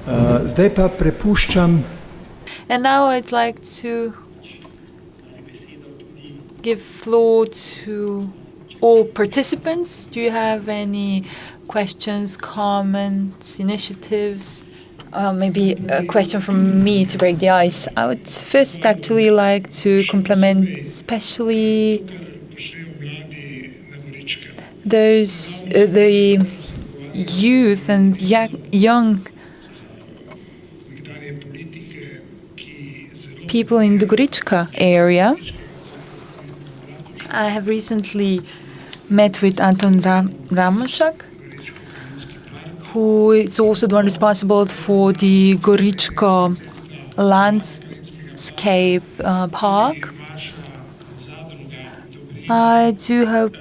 Zdaj pa prepuščam. And now I'd like to give floor to all participants. Do you have any questions, comments, initiatives? Maybe a question from me to break the ice. I would first actually like to compliment especially those the youth and young people in the Gorička area. I have recently met with Anton Ramošak, who is also the one responsible for the Goričko landscape park. I do hope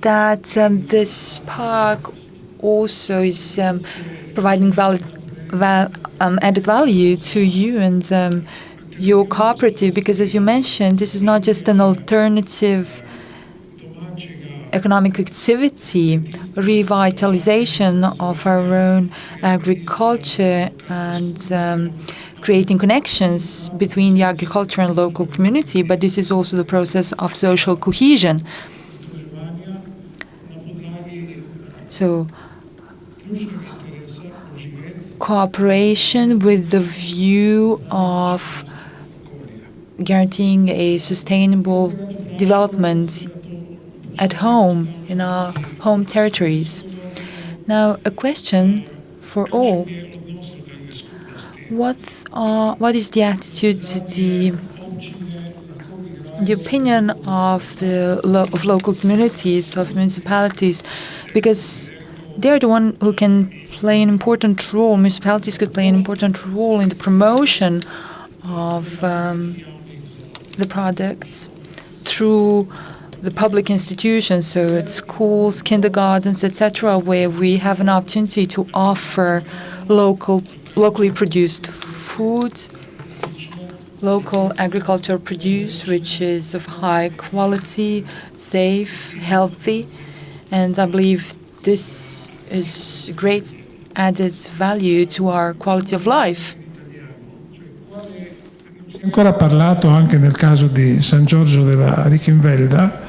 that this park also is providing added value to you and your cooperative, because as you mentioned, this is not just an alternative economic activity, revitalization of our own agriculture and creating connections between the agriculture and local community, but this is also the process of social cohesion. So, cooperation with the view of guaranteeing a sustainable development at home, in our home territories. Now, a question for all. What is the attitude to the opinion of local communities, of municipalities? Because they're the one who can play an important role. Municipalities could play an important role in the promotion of the products through the public institutions, so at schools, kindergartens, etc., where we have an opportunity to offer locally produced food, local agricultural produce, which is of high quality, safe, healthy, and I believe this is great added value to our quality of life. Ancora parlato anche nel caso di San Giorgio della Richenwälder,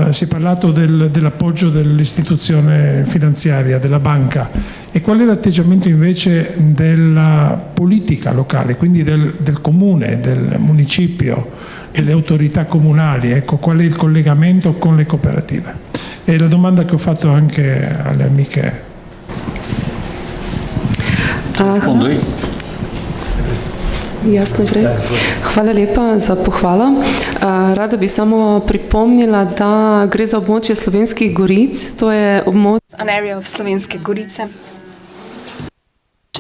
si è parlato dell'appoggio dell'istituzione finanziaria, della banca. E qual è l'atteggiamento invece della politica locale, quindi del comune, del municipio, delle autorità comunali? Ecco, qual è il collegamento con le cooperative? E la domanda che ho fatto anche alle amiche. Jasno gre. Hvala lepa za pohvalo. Rada bi samo pripomnila, da gre za območje Slovenskih goric. To je območje. An area of Slovenske Gorice.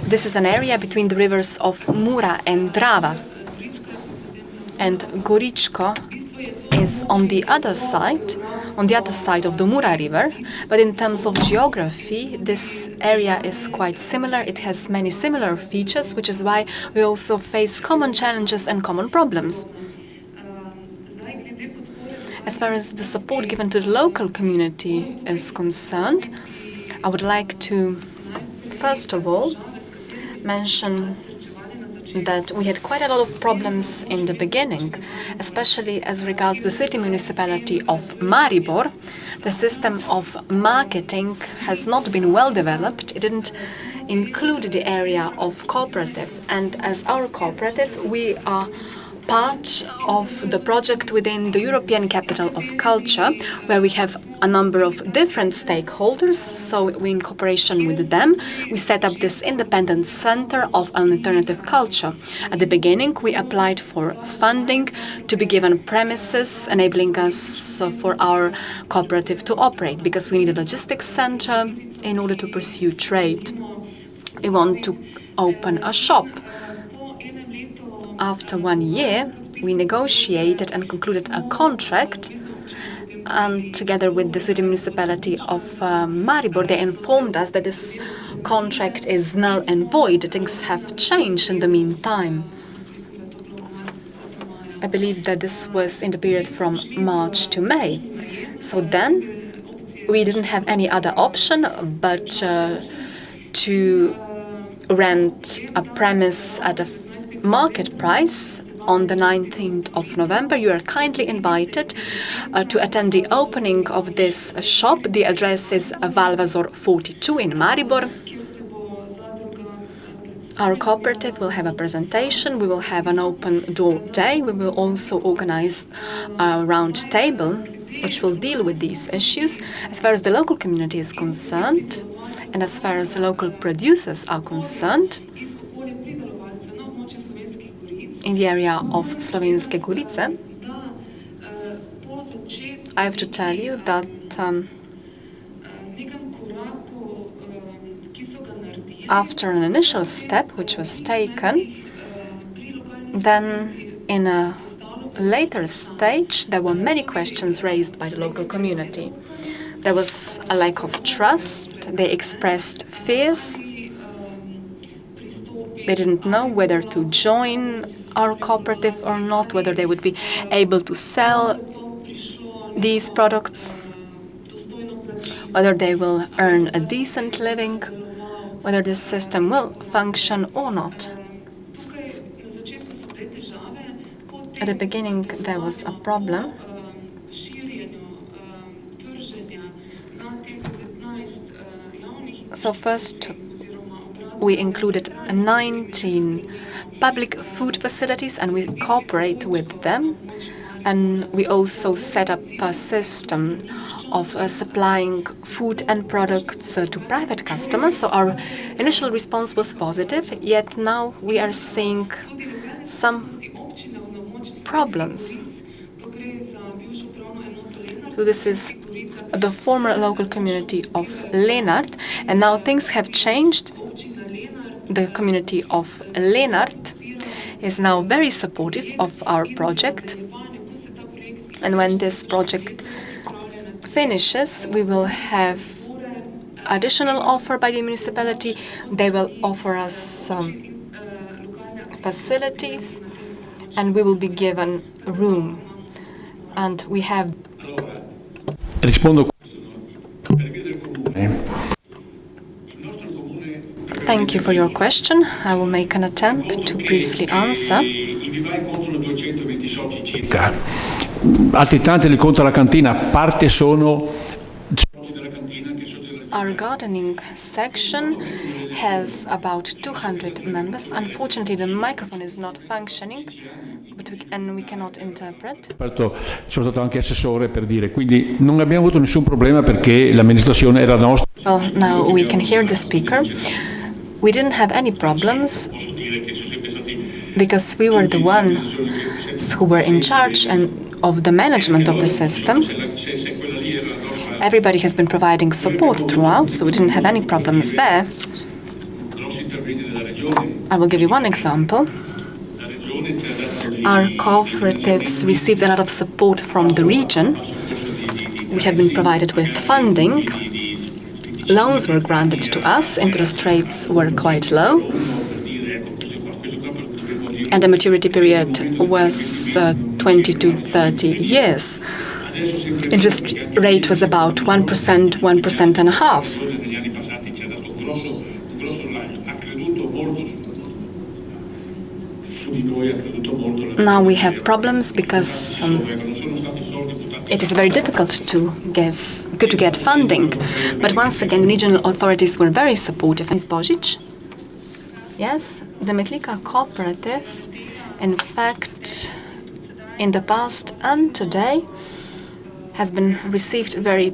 This is an area between the rivers of Mura and Drava. And Goričko is on the other side of the Mura River, but in terms of geography, this area is quite similar. It has many similar features, which is why we also face common challenges and common problems. As far as the support given to the local community is concerned, I would like to, first of all, mention that we had quite a lot of problems in the beginning, especially as regards the city municipality of Maribor. The system of marketing has not been well developed. It didn't include the area of cooperative, and as our cooperative, we are part of the project within the European Capital of Culture, where we have a number of different stakeholders. So we, in cooperation with them, we set up this independent center of alternative culture. At the beginning, we applied for funding to be given premises, enabling us for our cooperative to operate, because we need a logistics center in order to pursue trade. We want to open a shop. After 1 year, we negotiated and concluded a contract, and together with the city municipality of Maribor, they informed us that this contract is null and void. Things have changed in the meantime. I believe that this was in the period from March to May. So then we didn't have any other option but to rent a premise at a market price on the 19th of November. You are kindly invited to attend the opening of this shop. The address is Valvazor 42 in Maribor. Our cooperative will have a presentation. We will have an open door day. We will also organize a round table which will deal with these issues. As far as the local community is concerned, and as far as local producers are concerned, in the area of Slovenske Gorice, I have to tell you that after an initial step which was taken, then in a later stage there were many questions raised by the local community. There was a lack of trust. They expressed fears. They didn't know whether to join our cooperative or not, whether they would be able to sell these products, whether they will earn a decent living, whether this system will function or not. At the beginning, there was a problem. So first, we included 19 public food facilities and we cooperate with them. And we also set up a system of supplying food and products to private customers. So our initial response was positive, yet now we are seeing some problems. So this is the former local community of Lenart, and now things have changed. The community of Lenart is now very supportive of our project. And when this project finishes, we will have additional offer by the municipality. They will offer us some facilities and we will be given room. And we have... Thank you for your question. I will make an attempt to briefly answer. Altri tanti li conta la cantina, parte sono... Our gardening section has about 200 members. Unfortunately, the microphone is not functioning, and we cannot interpret. Sono stato anche assessore per dire, quindi non abbiamo avuto nessun problema perché l'amministrazione era nostra. Well, now we can hear the speaker. We didn't have any problems because we were the ones who were in charge and of the management of the system. Everybody has been providing support throughout, so we didn't have any problems there. I will give you one example. Our cooperatives received a lot of support from the region. We have been provided with funding. Loans were granted to us. Interest rates were quite low. And the maturity period was 20 to 30 years. Interest rate was about 1%, 1.5%. Now we have problems because it is very difficult to get funding. But once again, regional authorities were very supportive. Ms. Božić? Yes, the Metlika cooperative, in fact, in the past and today, has been received very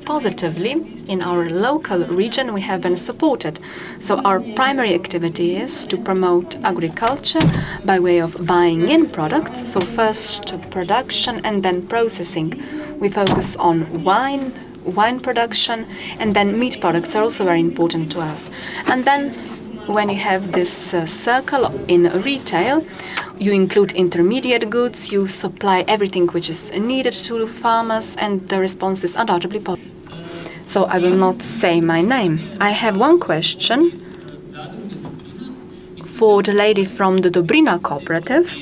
positively. In our local region, we have been supported. So our primary activity is to promote agriculture by way of buying in products. So first production and then processing. We focus on wine production, and then meat products are also very important to us. And then when you have this circle in retail, you include intermediate goods, you supply everything which is needed to farmers, and the response is undoubtedly positive. So I will not say my name. I have one question for the lady from the Dobrina cooperative.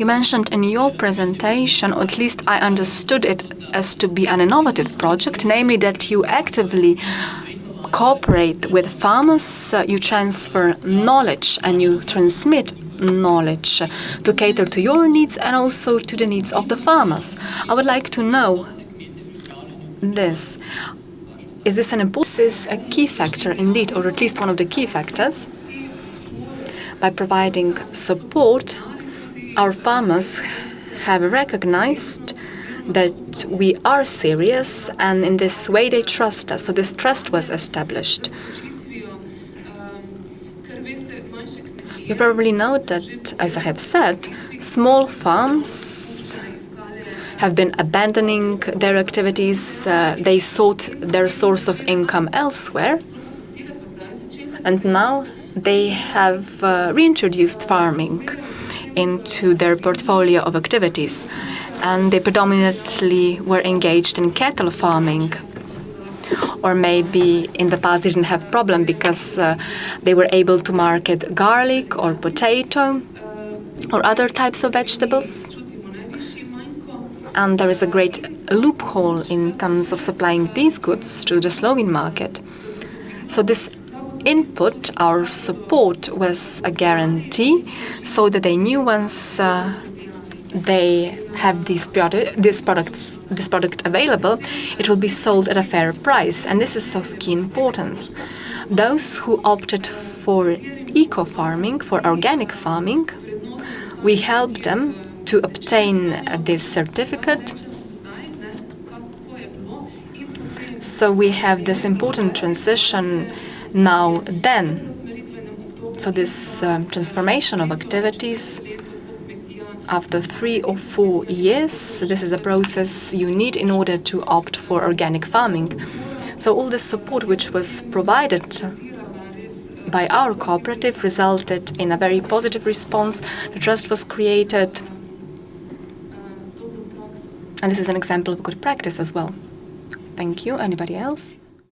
You mentioned in your presentation, or at least I understood it as to be an innovative project, namely that you actively cooperate with farmers, you transfer knowledge and you transmit knowledge to cater to your needs and also to the needs of the farmers. I would like to know this. Is this this is a key factor indeed, or at least one of the key factors? By providing support, our farmers have recognized that we are serious, and in this way they trust us. So this trust was established. You probably know that, as I have said, small farms have been abandoning their activities. They sought their source of income elsewhere, and now they have reintroduced farming into their portfolio of activities, and they predominantly were engaged in cattle farming, or maybe in the past they didn't have problem because they were able to market garlic or potato or other types of vegetables. And there is a great loophole in terms of supplying these goods to the Slovene market. So this input, our support, was a guarantee, so that they knew once they have this product available, it will be sold at a fair price, and this is of key importance. Those who opted for eco-farming, for organic farming, we help them to obtain this certificate. So we have this important transition now then. So this transformation of activities after 3 or 4 years, this is a process you need in order to opt for organic farming. So all the support which was provided by our cooperative resulted in a very positive response. The trust was created. And this is an example of good practice as well. Thank you. Anybody else?